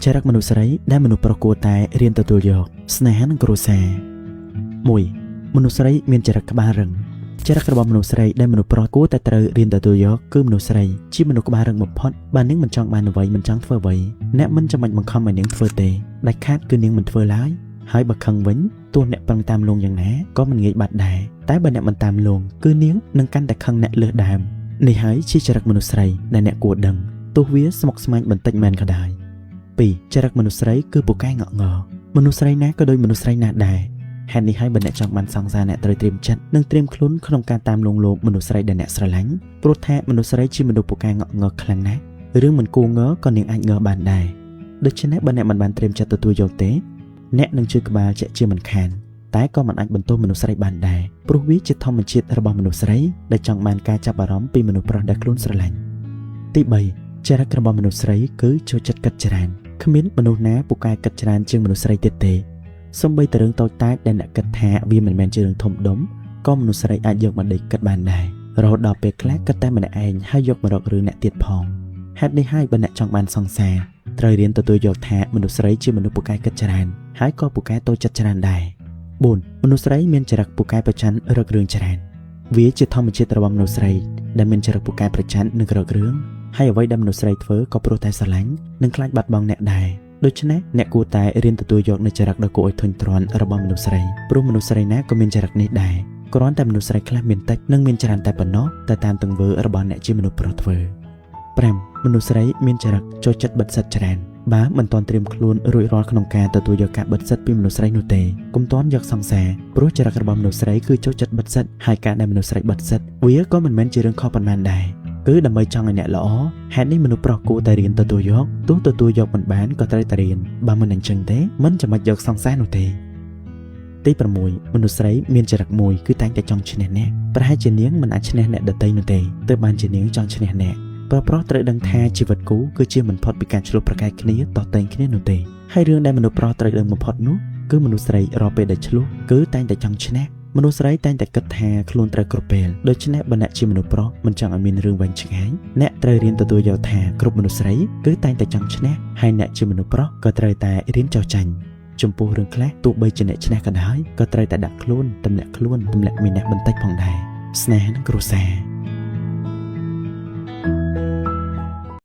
ចរិតមនុស្សស្រីដែលមនុស្សប្រុសគួរតែរៀនទទួលយកស្នេហានិងគ្រួសារ 1. មនុស្សស្រីមានចរិតក្បាលរឹងចរិតរបស់មនុស្សស្រីដែលមនុស្សប្រុសគួរតែត្រូវរៀនទទួលយកគឺមនុស្សស្រីជាមនុស្សក្បាលរឹងបំផុតបើនាងមិនចង់បានអ្វីមិនចង់ធ្វើអ្វីអ្នកមិនចាំបាច់បង្ខំឲ្យនាងធ្វើទេដាច់ខាតគឺនាងមិនធ្វើឡើយហើយបើខឹងវិញទោះអ្នកប្រឹងតាមលងយ៉ាងណាក៏មិនងាយបាត់ដែរតែបើអ្នកមិនតាមលងគឺនាងនឹងកាន់តែខឹងអ្នកលើសដើមនេះហើយជាចរិតមនុស្សស្រីដែលអ្នកគួរដឹងទោះវាស្មុគស្មាញបន្តិចមែនក៏ដោយ 2. ចរិតមនុស្សស្រីគឺពូកែងក់ងមនុស្សស្រីណាក៏ដូចមនុស្សស្រីណាដែរហេតុនេះហើយបើអ្នកចង់បានសង្សារអ្នកត្រូវត្រៀមចិត្តនិងត្រៀមខ្លួនក្នុងការតាមលងលោកមនុស្សស្រីដែលអ្នកស្រឡាញ់ព្រោះថាមនុស្សស្រីជាមនុស្សពូកែងក់ងខ្លាំងណាស់រឿងមិនគួងក៏នាងអាចងបានដែរដូច្នេះបើអ្នកមិនបានត្រៀមចិត្តទទួលយកទេអ្នកនឹងជឿក្បាលជាក់ជាមិនខានតែក៏មិនអាចបន្ទោសមនុស្សស្រីបានដែរព្រោះវាជាធម្មជាតិរបស់មនុស្សស្រីដែលចង់បានការចាប់អារម្មណ៍ពីមនុស្សប្រុសដែលខ្លួនស្រឡាញ់ ទី 3 ចរិតរបស់មនុស្សស្រីគឺចូលចិត្តគិតច្រើនគ្មានមនុស្សណាពូកែគិតច្រើនជាងមនុស្សស្រីទៀតទេសូម្បីតែរឿងតូចតាចដែលអ្នកគិតថាវាមិនមែនជារឿងធំដុំក៏មនុស្សស្រីអាចយកមកដេកគិតបានដែររហូតដល់ពេលខ្លះគិតតែម្នាក់ឯងហើយយកមករករឿងអ្នកទៀតផងហេតុនេះហើយបើអ្នកចង់បានសង្សារត្រូវរៀនទទួលយកថាមនុស្សស្រីជាមនុស្សពូកែគិតច្រើនហើយក៏ពូកែតូចចិត្តច្រើនដែរ 4. មនុស្សស្រីមានចរិតពូកែប្រច័ណ្ឌរករឿងច្រើនវាជាធម្មជាតិរបស់មនុស្សស្រីដែលមានចរិតពូកែប្រច័ណ្ឌនឹងរករឿងហើយអ្វីដែលមនុស្សស្រីធ្វើក៏ព្រោះតែស្រឡាញ់និងខ្លាចបាត់បង់អ្នកដែរដូច្នេះអ្នកគួរតែរៀនទទួលយកនូវចរិតដ៏គួរឲ្យធុញទ្រាន់របស់មនុស្សស្រីព្រោះមនុស្សស្រីណាក៏មានចរិតនេះដែរគ្រាន់តែមនុស្សស្រីខ្លះមានតិចនិងមានច្រើនតែប៉ុណ្ណោះតែតាមទង្វើរបស់អ្នកជាមនុស្សប្រុសធ្វើ 5. មនុស្សស្រីមានចរិតចូលចិត្តបិទសិតច្រើនបើមិនទាន់ត្រៀមខ្លួនរួចរាល់ក្នុងការទទួលយកការបិទសិតពីមនុស្សស្រីនោះទេកុំទាន់យកសង្សារព្រោះចរិតរបស់មនុស្សស្រីគឺចូលចិត្តបិទសិតហើយការដែលមនុស្សស្រីបិទសិតវាក៏មិនមែនជារឿងខុសប៉ុន្មានដែរគឺដើម្បីចង់ឲ្យអ្នកល្អហេតុនេះមនុស្សប្រុសគួរតែរៀនទទួលយកទោះទទួលយកមិនបានក៏ត្រូវតែរៀនបើមិនអញ្ចឹងទេមិនចាំបាច់យកសង្សារនោះទេ ទី 6 មនុស្សស្រីមានចរិតមួយគឺតែងតែចង់ឈ្នះអ្នកប្រហែលជានាងមិនអាចឈ្នះអ្នកដទៃនោះទេទើបបានជានាងចង់ឈ្នះអ្នកប្រុសត្រូវដឹងថាជីវិតគូគឺជាមិនផុតពីការឆ្លុះប្រកែកគ្នាតតែងគ្នានោះទេហើយរឿងដែលមនុស្សប្រុសត្រូវដឹងបំផុតនោះគឺមនុស្សស្រីរាល់ពេលដែលឆ្លុះគឺតែងតែចង់ឈ្នះមនុស្សស្រីតែងតែគិតថាខ្លួនត្រូវគ្រប់ពេលដូច្នេះបើអ្នកជាមនុស្សប្រុសមិនចង់ឲ្យមានរឿងវែងឆ្ងាយអ្នកត្រូវរៀនទទួលយកថាគ្រប់មនុស្សស្រីគឺតែងតែចង់ឈ្នះហើយអ្នកជាមនុស្សប្រុសក៏ត្រូវតែរៀនចោះចាញ់ចំពោះរឿងខ្លះទោះបីជាអ្នកឈ្នះក៏ដោយក៏ត្រូវតែដាក់ខ្លួនទម្លាក់ខ្លួនទម្លាក់មានអ្នកបន្តិចផងដែរស្នេហ៍និងគ្រួសារ